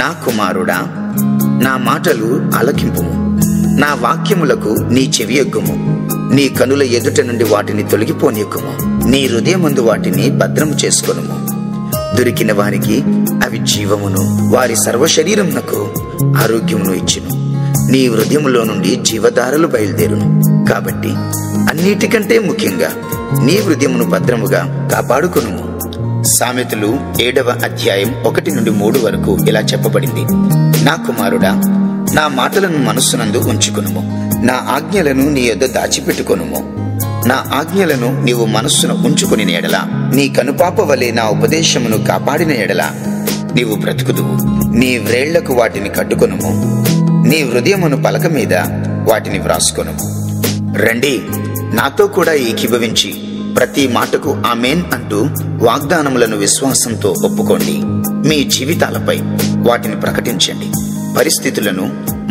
నా కుమారుడా నా మాటలు ఆలకింపుము, నా వాక్యములకు నీ చెవియొగ్గుము, నీ కనుల ఎదుట నుండి వాటిని తొలగిపోనియకుము, నీ హృదయమందు వాటిని భద్రము చేసుకొనుము. దొరికిన వారికి అవి జీవమును వారి సర్వశరీరమునకు ఆరోగ్యమును ఇచ్చును. నీ హృదయములో నుండి జీవధారలు బయలుదేరును. కాబట్టి అన్నిటికంటే ముఖ్యంగా నీ హృదయమును భద్రముగా కాపాడుకొనుము. సామెతలు 7:1-3 ఇలా చెప్పబడింది, నా కుమారుడా నా మాటలను మనస్సునందు ఉంచుకొనుము, నా ఆజ్ఞలను నీ యొద్ద దాచిపెట్టుకొనుము. నా ఆజ్ఞలను నీవు మనస్సును ఉంచుకొని ఎడల, నీ కనుపాప వలె నా ఉపదేశమును కాపాడిన ఎడల నీవు బ్రతుకుదువు. నీ వ్రేళ్లకు వాటిని కట్టుకొనుము, నీ హృదయమును పలక మీద వాటిని వ్రాసుకొనుము. రండి నాతో కూడా ఏకీభవించి ప్రతి మాటకు ఆమేన్ అంటూ వాగ్దానములను విశ్వాసంతో ఒప్పుకోండి. మీ జీవితాలపై వాటిని ప్రకటించండి. పరిస్థితులను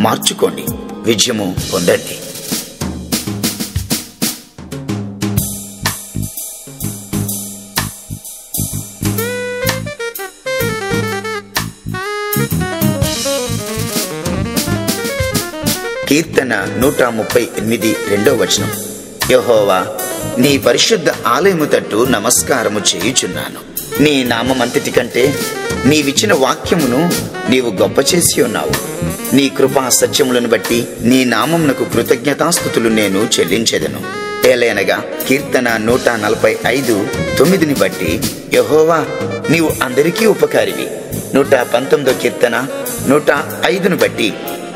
మార్చుకోండి. విజయము పొందండి. కీర్తన 138 యెహోవా నీ పరిశుద్ధ ఆలయము తట్టు నమస్కారము చేయుచున్నాను. నీ నామమంతటి కంటే నీవిచ్చిన వాక్యమును నీవు గొప్ప చేసి ఉన్నావు. నీ కృపా సత్యములను బట్టి నీ నామమునకు కృతజ్ఞతాస్తుతులు నేను చెల్లించెదను. ఏలైనగా కీర్తన 145:9 బట్టి యెహోవా నీవు అందరికీ ఉపకారివి. 119 కీర్తన 105 బట్టి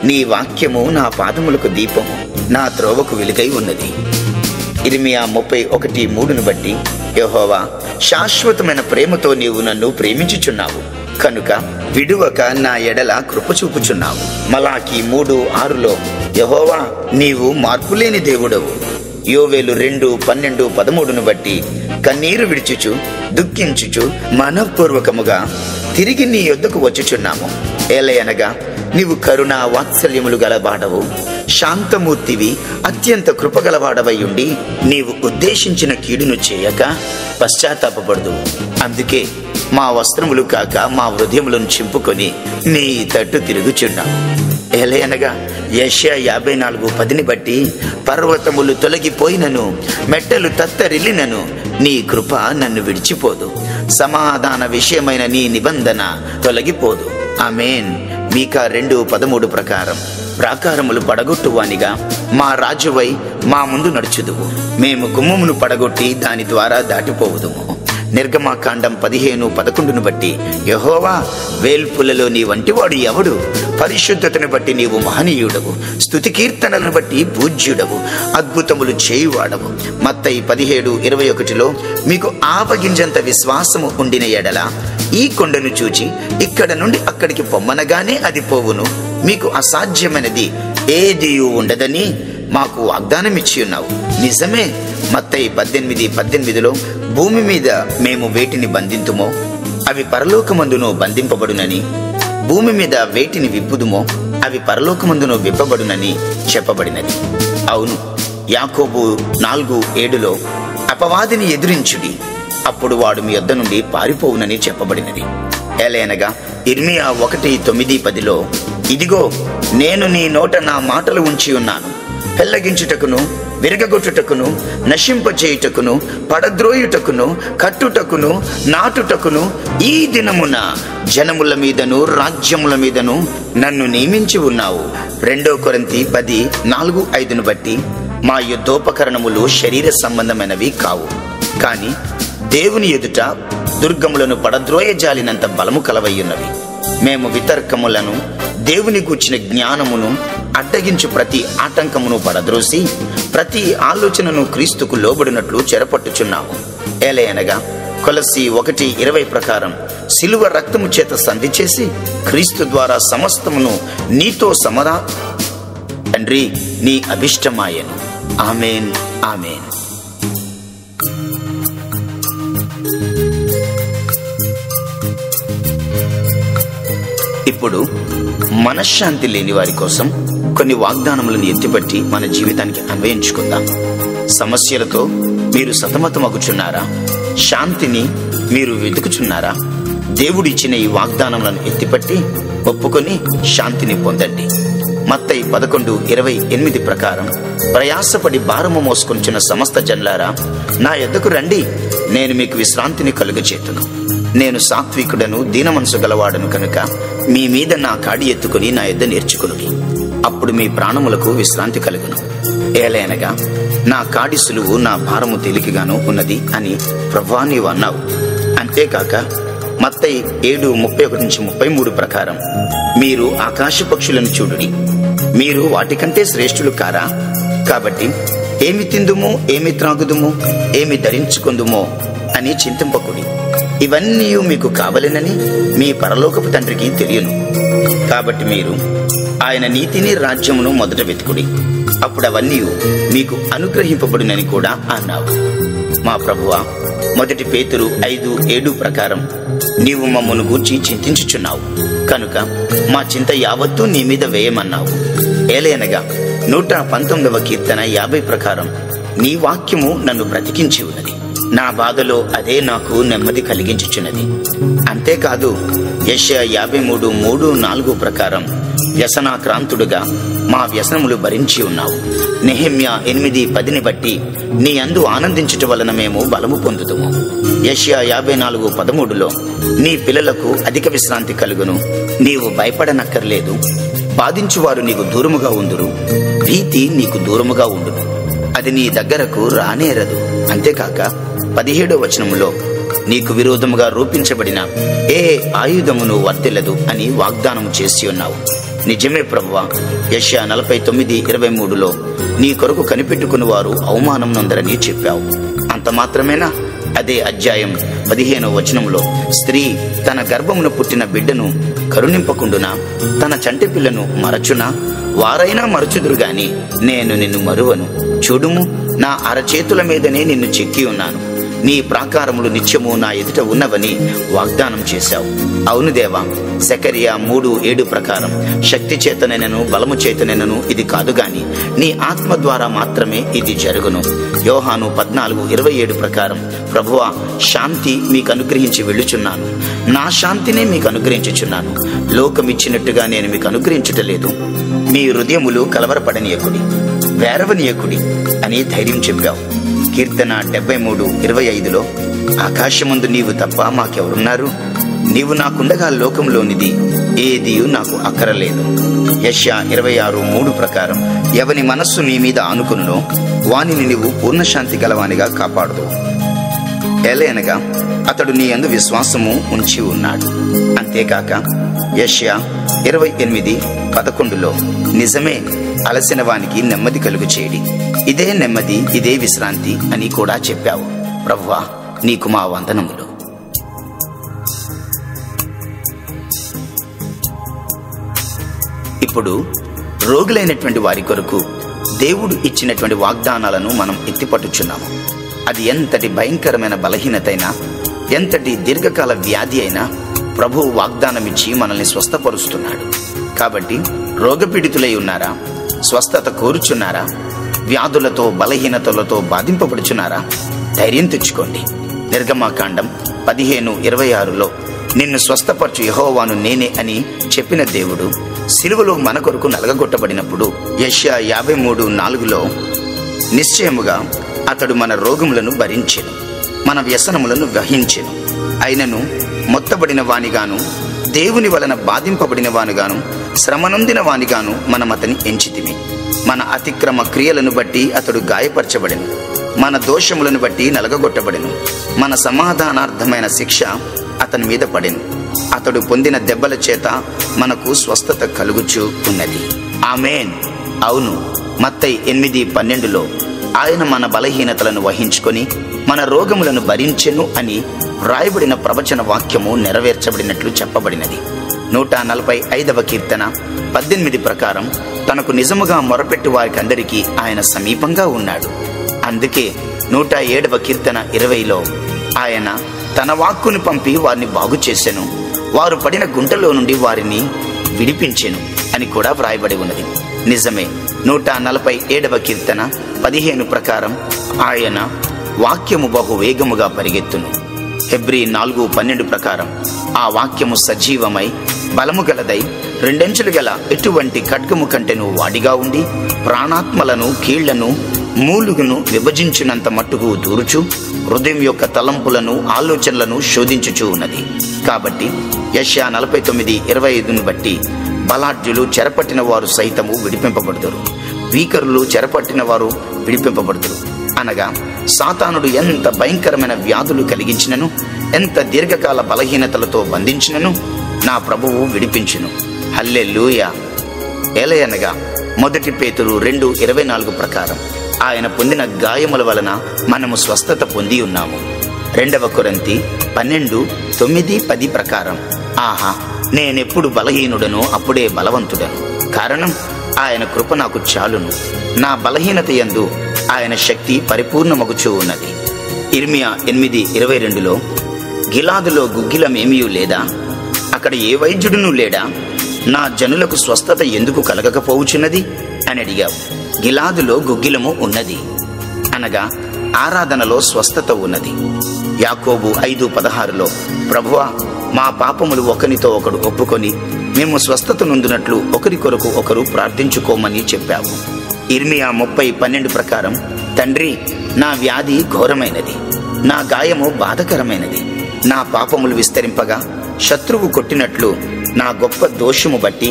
నీ వాక్యము నా పాదములకు దీపము, నా త్రోవకు వెలుగై ఉన్నది. ఇర్మియా 31:3 బట్టి యెహోవా శాశ్వతమైన ప్రేమతో నీవు నన్ను ప్రేమించుచున్నావు కనుక విడువక నా ఎడల కృప చూపుచున్నావు. మలాకి 3:6 యెహోవా నీవు మార్పులేని దేవుడవు. యోవేలు 2:12-13 బట్టి కన్నీరు విడిచుచు దుఃఖించుచు మనఃపూర్వకముగా తిరిగి నీ యొద్దకు వచ్చుచున్నాము. ఏలయనగా నీవు కరుణా వాత్సల్యములు గలవాడవు, శాంతమూర్తివి, అత్యంత కృపగలవాడవై ఉండి నీవు ఉద్దేశించిన కీడును చేయక పశ్చాత్తాపపడదు. అందుకే మా వస్త్రములు కాక మా హృదయములను చింపుకొని నీ తట్టు తిరుగుచున్నాము. ఏలయనగా యెషయా 54:10 బట్టి పర్వతములు తొలగిపోయినను మెట్టలు తత్తరిల్లినను నీ కృప నన్ను విడిచిపోదు, సమాధాన విషయమైన నీ నిబంధన తొలగిపోదు. ఆమేన్. మీకా 2:13 ప్రకారం ప్రాకారములు పడగొట్టువానిగా మా రాజువై మా ముందు నడుచుదువు, మేము గుమ్మమును పడగొట్టి దాని ద్వారా దాటిపోవుదుము. నిర్గమాకాండం 15:11 బట్టి యెహోవా వేల్పులలో నీ వంటివాడు ఎవడు? పరిశుద్ధతను బట్టి నీవు మహనీయుడవు, స్తుతి కీర్తనలను బట్టి పూజ్యుడవు, అద్భుతములు చేయువాడవు. మత్తయి 17:21 మీకు ఆవగింజంత విశ్వాసము ఉండిన ఎడల ఈ కొండను చూచి ఇక్కడ నుండి అక్కడికి పొమ్మనగానే అది పోవును, మీకు అసాధ్యమైనది ఏదియూ ఉండదని మాకు వాగ్దానం ఇచ్చి ఉన్నావు. నిజమే. మత్తయి 18:18 భూమి మీద మేము వేటిని బంధింతుమో అవి పరలోకమందును బంధింపబడునని, భూమి మీద వేటిని విప్పుదుమో అవి పరలోకమందును విప్పబడునని చెప్పబడినది. అవును. యాకోబు 4:7 అపవాదిని ఎదురించుడి, అప్పుడు వాడు మీ యొద్ద నుండి పారిపోవునని చెప్పబడినది. ఏలయనగా ఇర్మియా 1:9-10 ఇదిగో నేను నీ నోట నా మాటలు ఉంచి ఉన్నాను, పెళ్లగించుటకును విరగగొట్టుటకును నశింపచేయుటకును పడద్రోయుటకును కట్టుటకును నాటుటకును ఈ దినమున జనముల మీదను రాజ్యముల మీదను నన్ను నియమించి ఉన్నావు. 2 కొరింథీ 10:4-5 బట్టి మా యుద్ధోపకరణములు శరీర సంబంధమైనవి కావు, కాని దేవుని ఎదుట దుర్గములను పడద్రోయజాలినంత బలము కలవయ్యున్నవి. మేము వితర్కములను దేవుని గూర్చిన జ్ఞానమును అడ్డగించు ప్రతి ఆటంకమును పడద్రోసి ప్రతి ఆలోచనను క్రీస్తుకు లోబడినట్లు చెరపట్టుచున్నాము. ఏలయనగా కొలస్సీ 1:20 ప్రకారం సిలువ రక్తము చేత సంధి చేసి క్రీస్తు ద్వారా సమస్తమును నీతో సమదా తండ్రి నీ అభిష్టమాయను. ఆమేన్. ఆమేన్. ఇప్పుడు మనశ్శాంతి లేని వారి కోసం కొన్ని వాగ్దానములను ఎత్తిపట్టి మన జీవితానికి అన్వయించుకుందాం. సమస్యలతో మీరు సతమతమగుచున్నారా? శాంతిని మీరు వెతుకుచున్నారా? దేవుడిచ్చిన ఈ వాగ్దానములను ఎత్తిపట్టి ఒప్పుకొని శాంతిని పొందండి. మత్తయి 11:28 ప్రకారం ప్రయాసపడి భారము మోసుకొనిచున్న సమస్త జనులారా నా యొద్దకు రండి, నేను మీకు విశ్రాంతిని కలుగచేతును. నేను సాత్వికుడను దీన మనసు గలవాడను కనుక మీ మీద నా కాడి ఎత్తుకుని నా యొద్ద నేర్చుకొనుడి, అప్పుడు మీ ప్రాణములకు విశ్రాంతి కలుగును. ఏలయనగా నా కాడి సులువు నా భారము తేలికగాను ఉన్నది అని ప్రభువా నీవు అన్నావు. అంతేకాక మత్తయి 7:31-33 ప్రకారం మీరు ఆకాశ పక్షులను చూడుడి, మీరు వాటికంటే శ్రేష్ఠులు కారా? కాబట్టి ఏమి తిందుమో ఏమి త్రాగుదుమో ఏమి ధరించుకుందుమో అని చింతింపకుడి, ఇవన్నీ మీకు కావలెనని మీ పరలోకపు తండ్రికి తెలియను. కాబట్టి మీరు ఆయన నీతిని రాజ్యమును మొదట వెతుకుడి, అప్పుడు అవన్నీ మీకు అనుగ్రహింపబడునని కూడా అన్నావు. మా ప్రభువా, 1 పేతురు 5:7 ప్రకారం నీవు మమ్మను గూర్చి చింతించుచున్నావు కనుక మా చింత యావత్తూ నీ మీద వేయమన్నావు. ఏలయనగా 119వ కీర్తన 50 ప్రకారం నీ వాక్యము నన్ను బ్రతికించి ఉన్నది, నా బాధలో అదే నాకు నెమ్మది కలిగించుచున్నది. అంతేకాదు యెషయా 53:3-4 ప్రకారం వ్యసనాక్రాంతుడుగా మా వ్యసనములు భరించి ఉన్నావు. నెహెమ్యా 8:10 బట్టి నీ యందు ఆనందించుట వలన మేము బలము పొందుదుము. యెషయా 54:13 నీ పిల్లలకు అధిక విశ్రాంతి కలుగును, నీవు భయపడనక్కర్లేదు. బాధించువారు నీకు దూరముగా ఉందురు, భీతి నీకు దూరముగా ఉండును, అది నీ దగ్గరకు రానేరదు. అంతేకాక 17వ వచనములో నీకు విరోధముగా రూపించబడిన ఏ ఆయుధమును వర్తిల్లదు అని వాగ్దానం చేసి ఉన్నావు. నిజమే ప్రభువా. యెషయా 49:23 నీ కొరకు కనిపెట్టుకుని వారు అవమానం నొందరని చెప్పావు. అంత మాత్రమేనా? అదే అధ్యాయం 15వ వచనంలో స్త్రీ తన గర్భమును పుట్టిన బిడ్డను కరుణింపకుండునా, తన చంటి పిల్లను మరచునా? వారైనా మరచుదురు గాని నేను నిన్ను మరువను. చూడుము, నా అరచేతుల మీదనే నిన్ను చెక్కి ఉన్నాను. నీ ప్రాకారములు నిత్యము నా ఎదుట ఉన్నవని వాగ్దానం చేశావు. అవును దేవా. జకరియా 3:7 ప్రకారం శక్తి చేతనైనను బలము చేతనైనను ఇది కాదు గాని నీ ఆత్మ ద్వారా మాత్రమే ఇది జరుగును. యోహాను 14:27 ప్రకారం ప్రభువా, శాంతి మీకు అనుగ్రహించి వెళ్ళుచున్నాను, నా శాంతినే మీకు అనుగ్రహించుచున్నాను, లోకమిచ్చినట్టుగా నేను మీకు అనుగ్రహించుటలేదు. మీ హృదయములు కలవరపడనీయకుడి, వేరవనీయకుడి అని ధైర్యం చెప్పావు. కీర్తన 73:25 ఆకాశమందు నీవు తప్ప మాకెవరున్నారు? నీవు నాకుండగా లోకంలోనిది ఏది నాకు అక్కరలేదు. యెషయా 26:3 ప్రకారం ఎవని మనస్సు నీ మీద ఆనుకునునో వానిని నీవు పూర్ణశాంతి గలవానిగా కాపాడుదు. ఎలయనగా అతడు నీ యందు విశ్వాసము ఉంచి ఉన్నాడు. అంతేకాక యెషయా 28:11 నిజమే, అలసిన వానికి నెమ్మది కలుగు చేయడి, ఇదే నెమ్మది, ఇదే విశ్రాంతి అని కూడా చెప్పావు. ప్రభువా, నీకు మా వందనములు. ఇప్పుడు రోగులైనటువంటి వారి కొరకు దేవుడు ఇచ్చినటువంటి వాగ్దానాలను మనం ఎత్తిపట్టుచున్నాము. అది ఎంతటి భయంకరమైన బలహీనతైనా, ఎంతటి దీర్ఘకాల వ్యాధి అయినా ప్రభువు వాగ్దానమిచ్చి మనల్ని స్వస్థపరుస్తున్నాడు. కాబట్టి రోగపీడితులై ఉన్నారా? స్వస్థత కోరుచున్నారా? వ్యాధులతో బలహీనతలతో బాధింపబడుచున్నారా? ధైర్యం తెచ్చుకోండి. నిర్గమాకాండం 15:26 నిన్ను స్వస్థపరచు యెహోవాను నేనే అని చెప్పిన దేవుడు సిలువలో మన కొరకు నలగగొట్టబడినప్పుడు యెషయా 53:4 నిశ్చయముగా అతడు మన రోగములను భరించెను, మన వ్యసనములను వహించెను. అయినను మొత్తబడిన వానిగాను, దేవుని వలన బాధింపబడిన వానిగాను, శ్రమనొందిన వానిగాను మనం అతని ఎంచితిమి. మన అతిక్రమ క్రియలను బట్టి అతడు గాయపరచబడెను, మన దోషములను బట్టి నలగగొట్టబడెను. మన సమాధానార్థమైన శిక్ష అతని మీద పడెను. అతడు పొందిన దెబ్బల చేత మనకు స్వస్థత కలుగుచూ ఉన్నది. ఆమేన్. అవును, మత్తయి 8:12 ఆయన మన బలహీనతలను వహించుకొని మన రోగములను భరించెను అని వ్రాయబడిన ప్రవచన వాక్యము నెరవేర్చబడినట్లు చెప్పబడినది. 145వ కీర్తన 18 ప్రకారం తనకు నిజముగా మొరపెట్టు వారికి అందరికీ ఆయన సమీపంగా ఉన్నాడు. అందుకే 107వ కీర్తన 20 ఆయన తన వాక్కును పంపి వారిని బాగు చేసెను, వారు పడిన గుంటలో నుండి వారిని విడిపించెను అని కూడా వ్రాయబడి ఉన్నది. నిజమే. 147వ కీర్తన 15 ప్రకారం ఆయన వాక్యము బహు వేగముగా పరిగెత్తును. హెబ్రీ 4:12 ప్రకారం ఆ వాక్యము సజీవమై బలము గలదై 2 అంచులు గల ఎటువంటి ఖడ్గము కంటెను వాడిగా ఉండి ప్రాణాత్మలను కీళ్లను మూలుగును విభజించినంత మట్టుకు దూరుచు హృదయం యొక్క తలంపులను ఆలోచనలను శోధించుచూ ఉన్నది. కాబట్టి యెషయా 49:25 బట్టి బలాఢ్యులు చెరపట్టిన వారు సైతము విడిపింపబడుదురు, భీకరులు చెరపట్టిన వారు విడిపింపబడుదురు. అనగా సాతానుడు ఎంత భయంకరమైన వ్యాధులు కలిగించినను, ఎంత దీర్ఘకాల బలహీనతలతో బంధించినను నా ప్రభువు విడిపించును. హల్లెలూయా. ఏలయనగా 1 పేతురు 2:24 ప్రకారం ఆయన పొందిన గాయముల వలన మనము స్వస్థత పొంది ఉన్నాము. 2 కొరింథీ 12:9-10 ప్రకారం ఆహా, నేనెప్పుడు బలహీనుడనో అప్పుడే బలవంతుడను, కారణం ఆయన కృప నాకు చాలును, నా బలహీనత యందు ఆయన శక్తి పరిపూర్ణమగుచూ ఉన్నది. ఇర్మియా 8:22 గిలాదులో గుగ్గిలమేమీ లేదా? అక్కడ ఏ వైద్యుడునూ లేడా? నా జనులకు స్వస్థత ఎందుకు కలగకపోవుచున్నది అని అడిగావు. గిలాదులో గుగ్గిలము ఉన్నది, అనగా ఆరాధనలో స్వస్థత ఉన్నది. యాకోబు 5:16 ప్రభువా, మా పాపములు ఒకనితో ఒకడు ఒప్పుకొని మేము స్వస్థత నొందినట్లు ఒకరి కొరకు ఒకరు ప్రార్థించుకోమని చెప్పావు. ఇర్మియా 30:12 ప్రకారం, తండ్రి, నా వ్యాధి ఘోరమైనది, నా గాయము బాధకరమైనది. నా పాపములు విస్తరింపగా శత్రువు కొట్టినట్లు నా గొప్ప దోషము బట్టి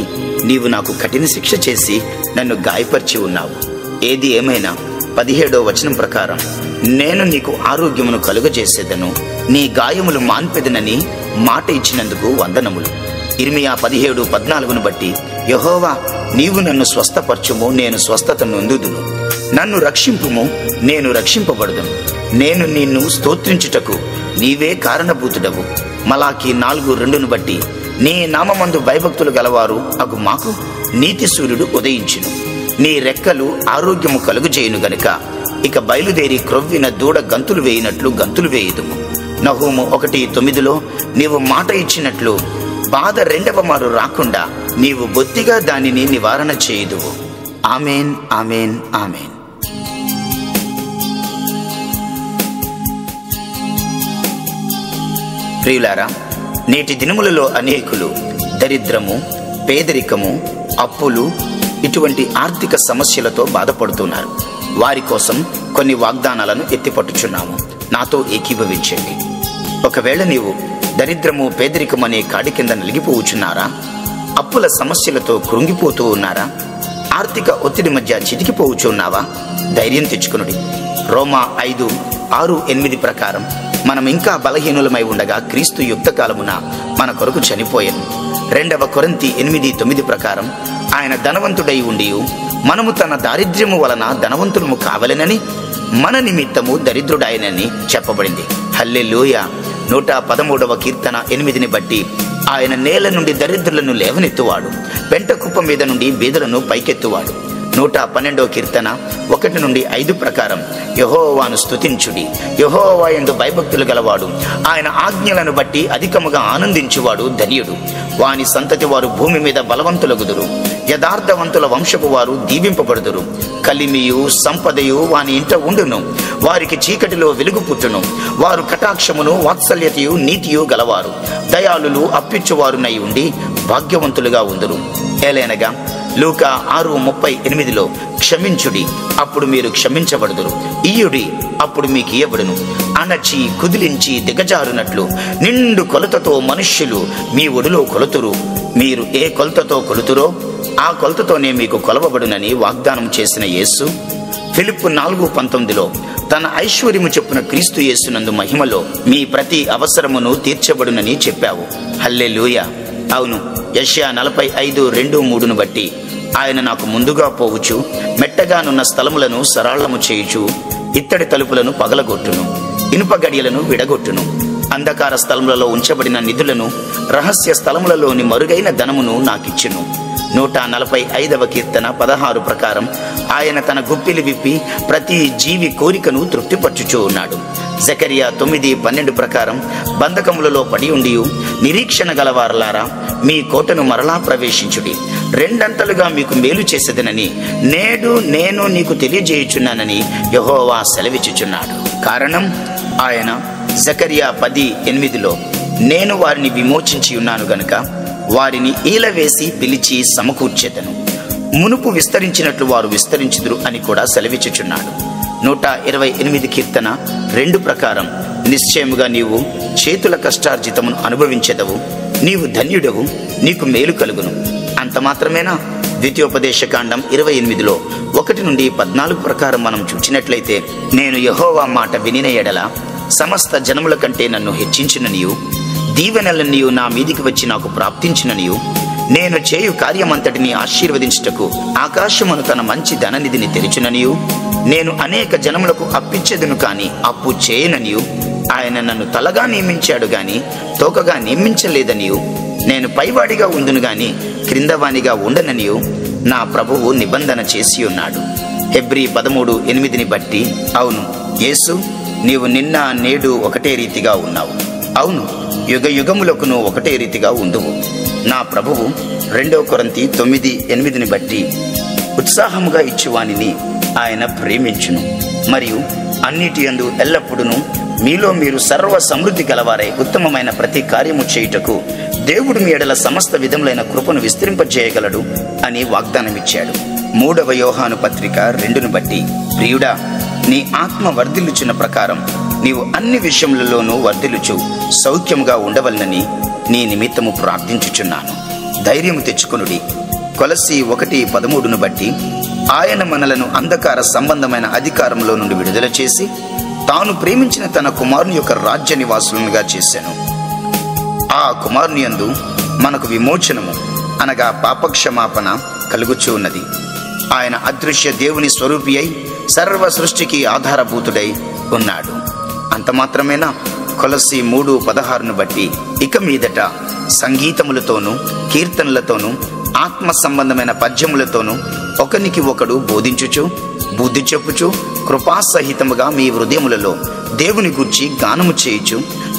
నీవు నాకు కఠిన శిక్ష చేసి నన్ను గాయపరిచి ఉన్నావు. ఏది ఏమైనా 17వ వచనం ప్రకారం, నేను నీకు ఆరోగ్యమును కలుగజేసేదను, నీ గాయములు మాన్పెదనని మాట ఇచ్చినందుకు వందనములు. ఇర్మియా 17:14 బట్టి, యెహోవా, నీవు నన్ను స్వస్థపరచుము, నేను స్వస్థత నొందుదును. నన్ను రక్షింపుము, నేను రక్షింపబడుదును. నేను నిన్ను స్తోత్రించుటకు నీవే కారణభూతుడవు. మలాకి 4:2 బట్టి, నీ నామమందు భయభక్తులు గలవారు అగు మాకు నీతి సూర్యుడు ఉదయించును. నీ రెక్కలు ఆరోగ్యము కలుగుచేయును గనుక ఇక బయలుదేరి క్రొవ్విన దూడ గంతులు వేయినట్లు గంతులు వేయుదుము. నహూము 1:9 నీవు మాట ఇచ్చినట్లు బాధ రెండవ మారు రాకుండా నీవు బొత్తిగా దానిని నివారణ చేయుదువు. ఆమేన్, ఆమేన్, ఆమేన్. ప్రియులారా, నేటి దినములలో అనేకులు దరిద్రము, పేదరికము, అప్పులు, ఇటువంటి ఆర్థిక సమస్యలతో బాధపడుతున్నారు. వారి కోసం కొన్ని వాగ్దానాలను ఎత్తిపట్టుచున్నాము. నాతో ఏకీభవించండి. ఒకవేళ నీవు దరిద్రము, పేదరికం అనే కాడి కింద నలిగిపోవచ్చున్నారా? అప్పుల సమస్యలతో కృంగిపోతూ ఉన్నారా? ఆర్థిక ఒత్తిడి మధ్య చితికిపోవచ్చున్నావా? ధైర్యం తెచ్చుకునుడి. రోమా 5:6-8 ప్రకారం, మనం ఇంకా బలహీనులమై ఉండగా క్రీస్తు యుక్త కాలమున మన కొరకు చనిపోయాను. 2వ కొరింథీ 8:9 ప్రకారం, ఆయన ధనవంతుడై ఉండి మనము తన దారిద్ర్యము వలన ధనవంతులము కావాలనని మన నిమిత్తము దరిద్రుడాయనని చెప్పబడింది. హల్లెలూయా. 113వ కీర్తన 8ని బట్టి, ఆయన నేల నుండి దరిద్రులను లేవనెత్తువాడు, పెంట కుప్ప మీద నుండి బీదలను పైకెత్తువాడు. 112వ కీర్తన 1-5 ప్రకారం, యెహోవాను స్తుతించుడి, యెహోవా యందు భయభక్తులు గలవాడు ఆయన ఆజ్ఞలను బట్టి అధికముగా ఆనందించువాడు ధన్యుడు. వాని సంతతి వారు భూమి మీద బలవంతులగుదురు, యథార్థవంతుల వంశపు వారు దీవింపబడుదురు. కలిమియు సంపదయు వాని ఇంట ఉండును, వారికి చీకటిలో వెలుగు పుట్టును. వారు కటాక్షమును వాత్సల్యతయు నీతియు గలవారు, దయాళులు అప్పిచ్చువారునై ఉండి భాగ్యవంతులుగా ఉందురు. ఏలైనగా లూకా 6:38 క్షమించుడి, అప్పుడు మీరు క్షమించబడుదురు, ఇయ్యుడి, అప్పుడు మీకు ఇయ్యబడును. అణచి కుదిలించి దిగజారునట్లు నిండు కొలతతో మనుష్యులు మీ ఒడిలో కొలుతురు. మీరు ఏ కొలతతో కొలుతురో ఆ కొలతతోనే మీకు కొలవబడునని వాగ్దానం చేసిన యేసు ఫిలిప్పు 4:19 తన ఐశ్వర్యము చొప్పున క్రీస్తు యేసునందు మహిమలో మీ ప్రతి అవసరమును తీర్చబడునని చెప్పావు. హల్లెలూయా. అవును, యెషయా 45:2-3 బట్టి, ఆయన నాకు ముందుగా పోవుచు మెట్టగానున్న స్థలములను సరళము చేయుచు ఇత్తడి తలుపులను పగలగొట్టును, ఇనుప గడియలను విడగొట్టును. అంధకార స్థలములలో ఉంచబడిన నిధులను, రహస్య స్థలములలోని మరుగైన ధనమును నాకిచ్చును. 145వ కీర్తన 16 ప్రకారం, ఆయన తన గుప్పిలి విప్పి ప్రతి జీవి కోరికను తృప్తిపరచుచూ ఉన్నాడు. జకరియా 9:12 ప్రకారం, బంధకములలో పడి ఉండి నిరీక్షణ గలవారలారా, మీ కోటను మరలా ప్రవేశించుడి, రెండంతలుగా మీకు మేలు చేసేదనని నేడు నేను నీకు తెలియజేయుచున్నానని యెహోవా సెలవిచ్చుచున్నాడు. కారణం, ఆయన జకరియా 10:8 నేను వారిని విమోచించి ఉన్నాను గనుక వారిని ఈలవేసి పిలిచి సమకూర్చెదను, మునుపు విస్తరించినట్లు వారు విస్తరించుదురు అని కూడా సెలవిచ్చుచున్నాడు. 128 కీర్తన 2 ప్రకారం, నిశ్చయముగా నీవు చేతుల కష్టార్జితమును అనుభవించెదవు, నీవు ధన్యుడవు, నీకు మేలు కలుగును. అంత మాత్రమేనా? ద్వితీయోపదేశకాండం 28 1-14 ప్రకారం మనం చూచినట్లయితే, నేను యెహోవా మాట వినిన ఎడల సమస్త జనముల కంటే నన్ను హెచ్చించిననియు, దీవెనలనియు నా మీదికి వచ్చి నాకు ప్రాప్తించిననియు, నేను చేయు కార్యమంతటిని ఆశీర్వదించుటకు ఆకాశమును తన మంచి ధననిధిని తెరిచుననియు, నేను అనేక జనములకు అప్పిచ్చేదను కాని అప్పు చేయననియు, ఆయన నన్ను తలగా నియమించాడు గాని తోకగా నియమించలేదనియు, నేను పైవాడిగా ఉండును గాని క్రిందవానిగా ఉండననియు నా ప్రభువు నిబంధన చేసి ఉన్నాడు. హెబ్రీ 13:8 బట్టి, అవును యేసు, నీవు నిన్న నేడు ఒకటే రీతిగా ఉన్నావు. అవును, యుగ యుగములకును ఒకటే రీతిగా ఉందువు. నా ప్రభువు 2 కొరింథీ 9:8 బట్టి, ఉత్సాహముగా ఇచ్చువానిని ఆయన ప్రేమించును, మరియు అన్నిటి యందు ఎల్లప్పుడూ మీలో మీరు సర్వ సమృద్ధి గలవారై ఉత్తమమైన ప్రతి కార్యము చేయుటకు దేవుడు మీ ఎడల సమస్త విధములైన కృపను విస్తరింపజేయగలడు అని వాగ్దానమిచ్చాడు. 3వ యోహాను పత్రిక 2ను బట్టి, ప్రియుడా, నీ ఆత్మ వర్ధిల్లుచున్న ప్రకారం నీవు అన్ని విషయములలోనూ వర్ధిల్లుచు సౌఖ్యముగా ఉండవలనని నీ నిమిత్తము ప్రార్థించుచున్నాను. ధైర్యము తెచ్చుకొనుడి. కొలస్సీ 1:13ను బట్టి, ఆయన మనలను అంధకార సంబంధమైన అధికారంలో నుండి విడుదల చేసి తాను ప్రేమించిన తన కుమారుని యొక్క రాజ్య నివాసులుగా చేశాను. ఆ కుమారుని యందు మనకు విమోచనము అనగా పాపక్షమాపణ కలుగుచూ ఉన్నది. ఆయన అదృశ్య దేవుని స్వరూపి అయి సర్వ సృష్టికి ఆధారభూతుడై ఉన్నాడు. అంత మాత్రమేనా? కొలస్సీ 3:16ను బట్టి, ఇక మీదట సంగీతములతోనూ కీర్తనలతోనూ ఆత్మ సంబంధమైన పద్యములతోనూ ఒకనికి ఒకడు బోధించుచు బుద్ధి చెప్పుచు కృపాసహితముగా మీ హృదయములలో దేవుని గూర్చి గానము చేయుచు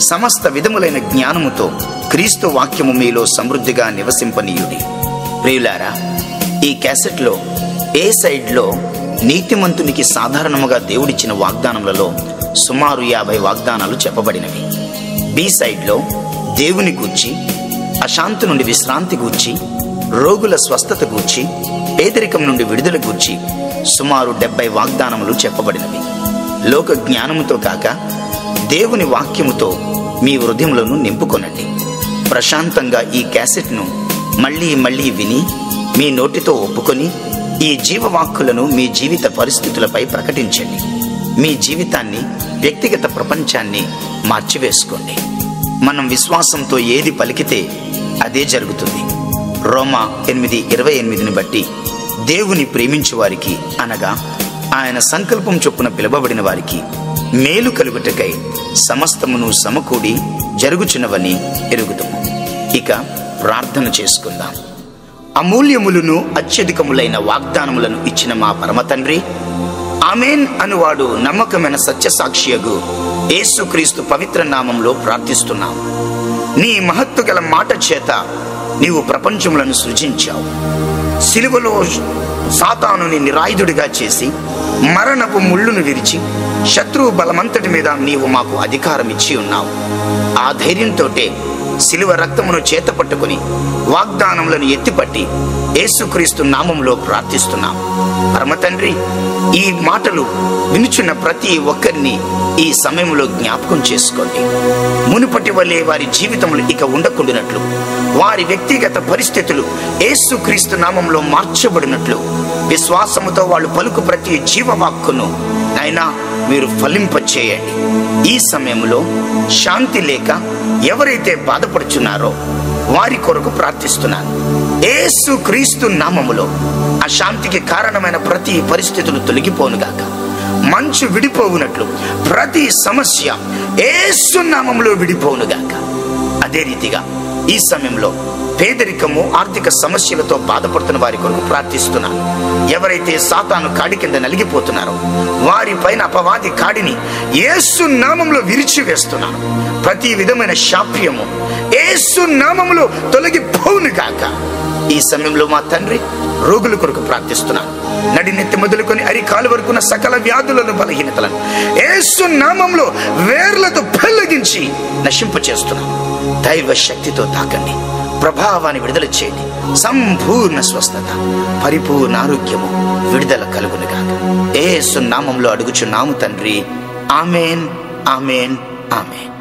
సమస్త విధములైన జ్ఞానముతో క్రీస్తు వాక్యము మీలో సమృద్ధిగా నివసింపనీయుడి. ప్రియులారా, ఈ క్యాసెట్లో ఏ సైడ్లో నీతిమంతునికి సాధారణముగా దేవుడిచ్చిన వాగ్దానములలో సుమారు 50 వాగ్దానాలు చెప్పబడినవి. బి సైడ్లో దేవుని గూర్చి, అశాంతి నుండి విశ్రాంతి గూర్చి, రోగుల స్వస్థత గూర్చి, పేదరికం నుండి విడుదల గూర్చి సుమారు 70 వాగ్దానములు చెప్పబడినవి. లోక జ్ఞానముతో కాక దేవుని వాక్యముతో మీ హృదయములను నింపుకొనండి. ప్రశాంతంగా ఈ క్యాసెట్ను మళ్ళీ మళ్ళీ విని మీ నోటితో ఒప్పుకొని ఈ జీవవాక్కులను మీ జీవిత పరిస్థితులపై ప్రకటించండి. మీ జీవితాన్ని, వ్యక్తిగత ప్రపంచాన్ని మార్చివేసుకోండి. మనం విశ్వాసంతో ఏది పలికితే అదే జరుగుతుంది. రోమా 8:28ని బట్టి, దేవుని ప్రేమించు వారికి అనగా ఆయన సంకల్పం చొప్పున పిలువబడిన వారికి మేలు కలుగుటకై సమస్తమును సమకూడి జరుగుచున్నవని ఎరుగుదుము. ఇక ప్రార్థన చేసుకుందాం. అమూల్యములను అత్యధికములైన వాగ్దానములను ఇచ్చిన మా పరమ తండ్రి, ఆమేన్ అనువాడు నమ్మకమైన సత్యసాక్షియగు యేసుక్రీస్తు పవిత్ర నామంలో ప్రార్థిస్తున్నాం. నీ మహత్తు గల మాట చేత నీవు ప్రపంచములను సృజించావు. సిలువలో సాతానుని నిరాయుధుడిగా చేసి మరణపు ముళ్ళును విరిచి శత్రువు బలమంతటి మీద నీవు మాకు అధికారం ఇచ్చి ఉన్నావు. ఆ ధైర్యంతోటే సిలువ రక్తమును చేత పట్టుకుని వాగ్దానములను ఎత్తిపట్టి యేసుక్రీస్తు నామంలో ప్రార్థిస్తున్నాం. పరమ తండ్రి, ఈ మాటలు వినుచున్న ప్రతి ఒక్కరిని ఈ సమయంలో జ్ఞాపకం చేసుకోండి. మునుపటి వలె వారి జీవితములు ఇక ఉండకుండానట్లు, వారి వ్యక్తిగత పరిస్థితులు యేసుక్రీస్తు నామంలో మార్చబడినట్లు విశ్వాసముతో వాళ్ళు పలుకు ప్రతి జీవవాక్కును అయినా మీరు ఫలింపచేయండి. ఈ సమయంలో శాంతి లేక ఎవరైతే బాధపడుచున్నారో వారి కొరకు ప్రార్థిస్తున్నాను. యేసుక్రీస్తు నామములో అశాంతికి కారణమైన ప్రతి పరిస్థితులు తొలగిపోనుగాక. మంచు విడిపోవునట్లు ప్రతి సమస్య యేసు నామములో విడిపోవునుగాక. అదే రీతిగా ఈ సమయంలో పేదరికము, ఆర్థిక సమస్యలతో బాధపడుతున్న వారి కొరకు ప్రార్థిస్తున్నాను. ఎవరైతే సాతాను కాడి కింద నలిగిపోతున్నారో వారి పైన అపవాది కాడిని యేసు నామంలో విరిచివేస్తున్నాను. ప్రతి విధమైన శాప్యము యేసు నామంలో తొలగిపోవునుగాక. ఈ సమయంలో మా తండ్రి, రోగుల కొరకు ప్రార్థిస్తున్నాను. నడినెత్తి మొదలుకొని అరికాలు వరకున్న సకల వ్యాధులను, బలహీనతలను యేసు నామంలో వేర్లతో పెళ్లగించి నశింపచేస్తున్నాను. దైవ శక్తితో తాకండి, ప్రభావాన్ని విడుదల చేయండి. సంపూర్ణ స్వస్థత, పరిపూర్ణ ఆరోగ్యము, విడుదల కలుగునుగాక. యేసు నామంలో అడుగుచున్నాము తండ్రి. ఆమేన్, ఆమేన్, ఆమేన్.